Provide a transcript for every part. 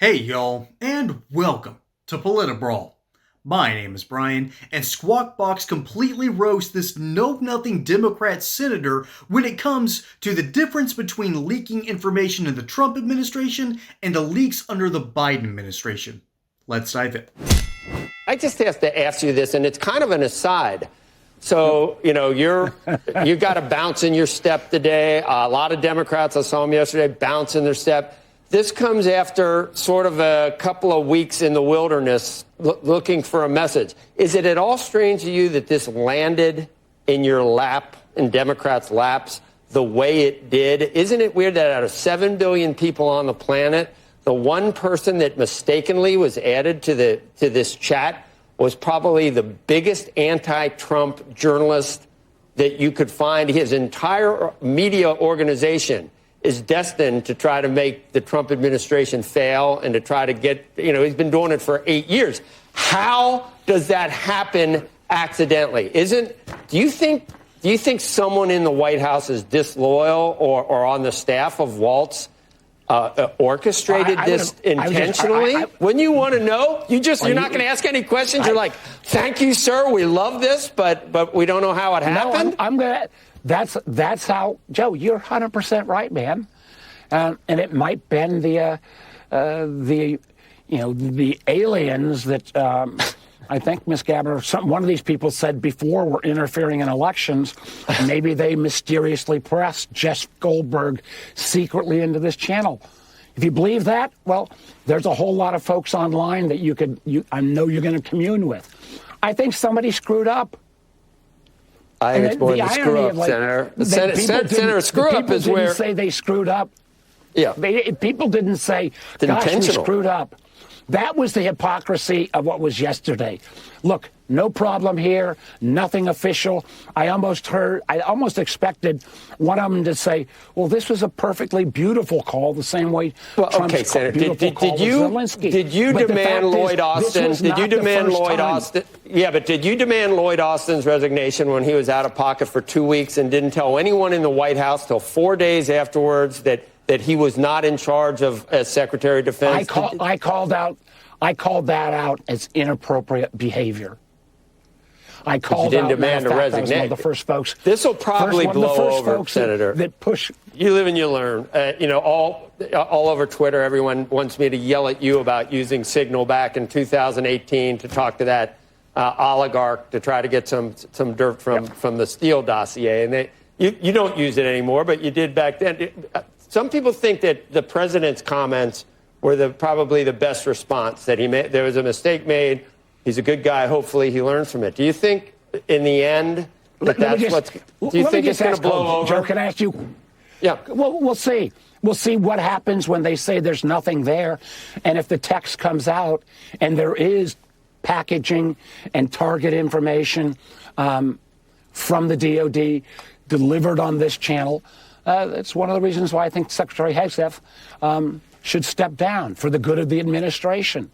Hey y'all, and welcome to Politibrawl. My name is Brian, and Squawkbox completely roasts this know-nothing Democrat senator when it comes to the difference between leaking information in the Trump administration and the leaks under the Biden administration. Let's dive in. I just have to ask you this, and it's kind of an aside. So, you got to bounce in your step today. A lot of Democrats, I saw them yesterday, bounce in their step. This comes after sort of a couple of weeks in the wilderness looking for a message. Is it at all strange to you that this landed in your lap, in Democrats' laps, the way it did? Isn't it weird that out of 7 billion people on the planet, the one person that mistakenly was added to this chat was probably the biggest anti-Trump journalist that you could find? His entire media organization is destined to try to make the Trump administration fail and to try to get, he's been doing it for 8 years. How does that happen accidentally? Do you think someone in the White House is disloyal or on the staff of Waltz orchestrated this intentionally? When you want to know, you're not going to ask any questions. You're like, thank you, sir. We love this, but we don't know how it happened. No, I'm going to. That's how, Joe, you're 100% right, man. And it might bend the aliens that I think Ms. Gabbard, one of these people said before were interfering in elections. Maybe they mysteriously pressed Jeff Goldberg secretly into this channel. If you believe that, well, there's a whole lot of folks online that I know you're going to commune with. I think somebody screwed up. I think it's more than screw up, Senator. Senator, screw up is where... People didn't say they screwed up. Yeah. People didn't say, gosh, we screwed up. That was the hypocrisy of what was yesterday. Look, no problem here, nothing official. I almost expected one of them to say, well, this was a perfectly beautiful call, the same way Trump's Senator, did you demand Lloyd Austin? Did you demand Lloyd Austin? Yeah, but did you demand Lloyd Austin's resignation when he was out of pocket for 2 weeks and didn't tell anyone in the White House till 4 days afterwards that he was not in charge of as Secretary of Defense? I called that out as inappropriate behavior. I called didn't out, demand a resignation. One of the first folks. This will probably blow over, Senator. That push. You live and you learn. All over Twitter, everyone wants me to yell at you about using Signal back in 2018 to talk to that oligarch to try to get some dirt from the Steele dossier. And you don't use it anymore, but you did back then. Some people think that the president's comments were probably the best response that he made. There was a mistake made. He's a good guy. Hopefully he learns from it. Do you think in the end do you think it's going to blow over? Joe, can I ask you? Yeah. Well, we'll see. We'll see what happens when they say there's nothing there. And if the text comes out and there is packaging and target information from the DOD delivered on this channel, it's one of the reasons why I think Secretary Hegseth should step down for the good of the administration.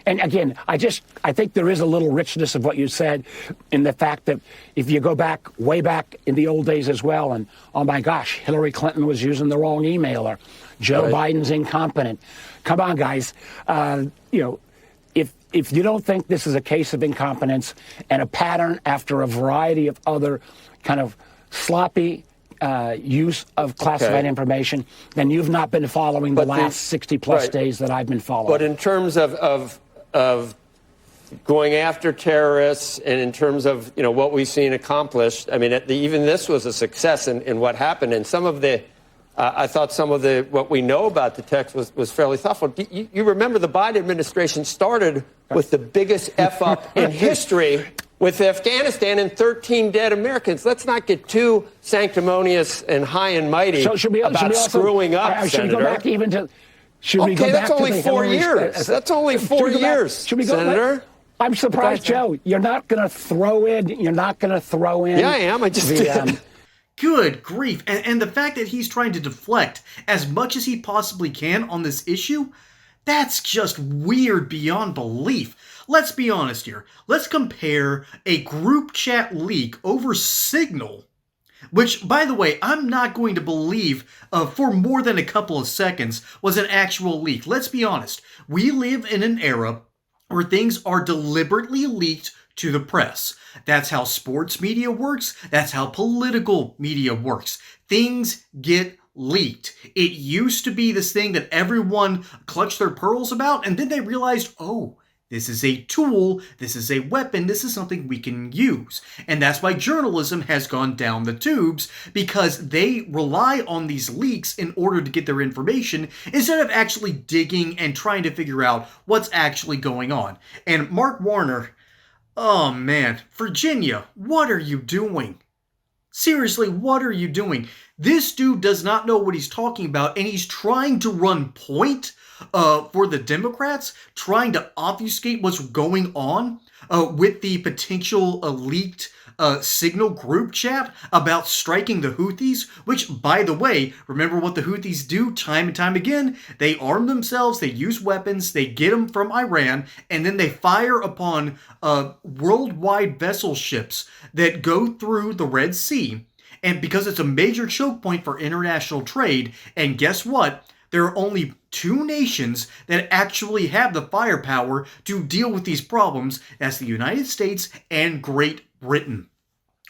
And again, I think there is a little richness of what you said in the fact that if you go back, way back in the old days as well, and oh my gosh, Hillary Clinton was using the wrong email, or Joe Biden's incompetent. Come on, guys. If you don't think this is a case of incompetence and a pattern after a variety of other kind of sloppy use of classified information, then you've not been following the last 60-plus days that I've been following. But in terms of going after terrorists and in terms of, what we've seen accomplished, I mean, even this was a success in what happened. And some of I thought some of what we know about the text was fairly thoughtful. You remember the Biden administration started with the biggest F-up in history with Afghanistan and 13 dead Americans. Let's not get too sanctimonious and high and mighty about screwing up, Senator. Should we go back even to... That's only 4 years. That's only 4 years, Senator. I'm surprised, Joe. You're not going to throw in... Yeah, I am. I just did. Good grief. And the fact that he's trying to deflect as much as he possibly can on this issue, that's just weird beyond belief. Let's be honest here. Let's compare a group chat leak over Signal which, by the way, I'm not going to believe for more than a couple of seconds was an actual leak. Let's be honest. We live in an era where things are deliberately leaked to the press. That's how sports media works. That's how political media works. Things get leaked. It used to be this thing that everyone clutched their pearls about, and then they realized, oh, this is a tool, this is a weapon, this is something we can use. And that's why journalism has gone down the tubes, because they rely on these leaks in order to get their information instead of actually digging and trying to figure out what's actually going on. And Mark Warner, oh man, Virginia, what are you doing? Seriously, what are you doing? This dude does not know what he's talking about, and he's trying to run point for the Democrats, trying to obfuscate what's going on with the potential leaked signal group chat about striking the Houthis, which, by the way, remember what the Houthis do time and time again? They arm themselves, they use weapons, they get them from Iran, and then they fire upon worldwide vessel ships that go through the Red Sea. And because it's a major choke point for international trade, and guess what? There are only two nations that actually have the firepower to deal with these problems. That's the United States and Great Britain.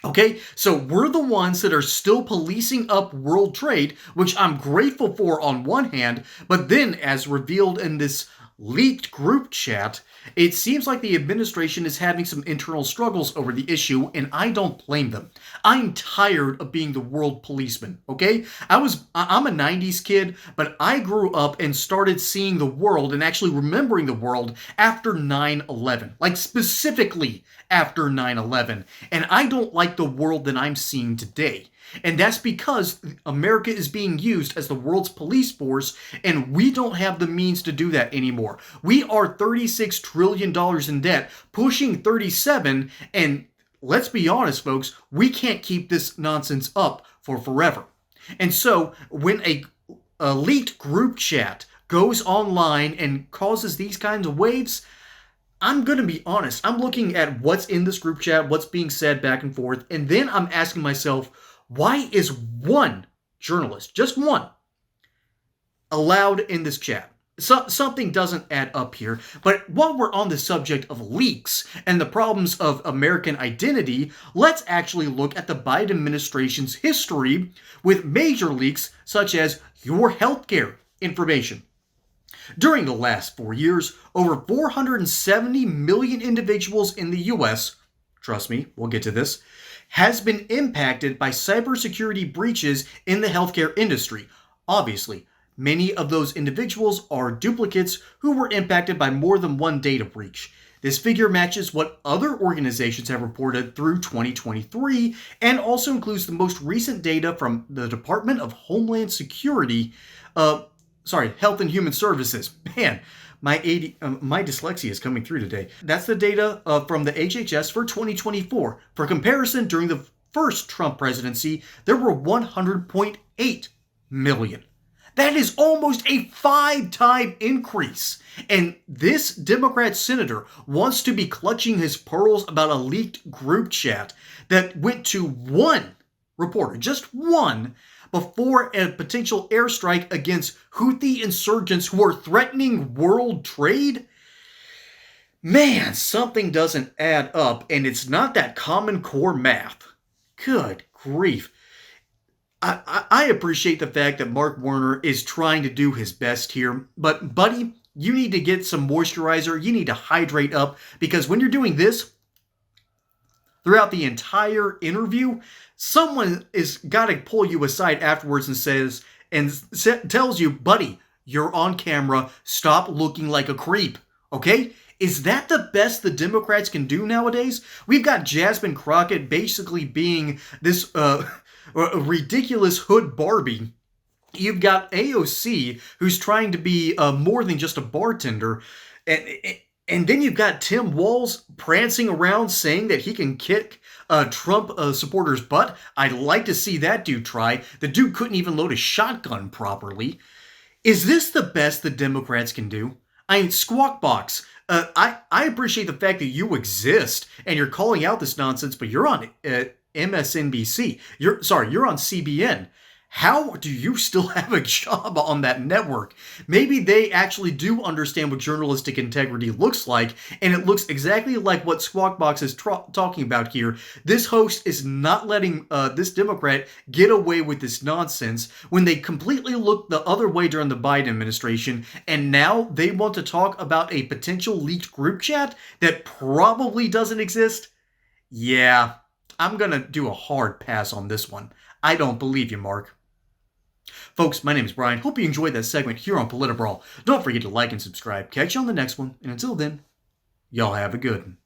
Okay, so we're the ones that are still policing up world trade, which I'm grateful for on one hand, but then as revealed in this leaked group chat, it seems like the administration is having some internal struggles over the issue, and I don't blame them. I'm tired of being the world policeman, okay? I'm a 90s kid, but I grew up and started seeing the world and actually remembering the world after 9/11, like specifically after 9/11, and I don't like the world that I'm seeing today. And that's because America is being used as the world's police force, and we don't have the means to do that anymore. We are $36 trillion in debt, pushing 37, and let's be honest, folks, we can't keep this nonsense up for forever. And so, when a leaked group chat goes online and causes these kinds of waves, I'm going to be honest. I'm looking at what's in this group chat, what's being said back and forth, and then I'm asking myself, why is one journalist, just one, allowed in this chat? Something doesn't add up here. But while we're on the subject of leaks and the problems of American identity, let's actually look at the Biden administration's history with major leaks such as your healthcare information. During the last 4 years, over 470 million individuals in the U.S., trust me, we'll get to this, has been impacted by cybersecurity breaches in the healthcare industry. Obviously, many of those individuals are duplicates who were impacted by more than one data breach. This figure matches what other organizations have reported through 2023 and also includes the most recent data from the Department of Homeland Security, Health and Human Services. Man, my dyslexia is coming through today. That's the data from the HHS for 2024. For comparison, during the first Trump presidency, there were 100.8 million. That is almost a 5-time increase. And this Democrat senator wants to be clutching his pearls about a leaked group chat that went to one reporter, just one, before a potential airstrike against Houthi insurgents who are threatening world trade? Man, something doesn't add up, and it's not that Common Core math. Good grief. I appreciate the fact that Mark Warner is trying to do his best here, but buddy, you need to get some moisturizer, you need to hydrate up, because when you're doing this, throughout the entire interview, someone is got to pull you aside afterwards and tells you, buddy, you're on camera. Stop looking like a creep. Okay? Is that the best the Democrats can do nowadays? We've got Jasmine Crockett basically being this ridiculous hood Barbie. You've got AOC, who's trying to be more than just a bartender. And then you've got Tim Walz prancing around saying that he can kick Trump supporters' butt. I'd like to see that dude try. The dude couldn't even load a shotgun properly. Is this the best the Democrats can do? I mean, Squawk Box, I appreciate the fact that you exist and you're calling out this nonsense, but you're on MSNBC. You're on CBN. How do you still have a job on that network? Maybe they actually do understand what journalistic integrity looks like, and it looks exactly like what Squawkbox is talking about here. This host is not letting this Democrat get away with this nonsense when they completely looked the other way during the Biden administration, and now they want to talk about a potential leaked group chat that probably doesn't exist? Yeah, I'm gonna do a hard pass on this one. I don't believe you, Mark. Folks, my name is Brian. Hope you enjoyed that segment here on Politibrawl. Don't forget to like and subscribe. Catch you on the next one. And until then, y'all have a good one.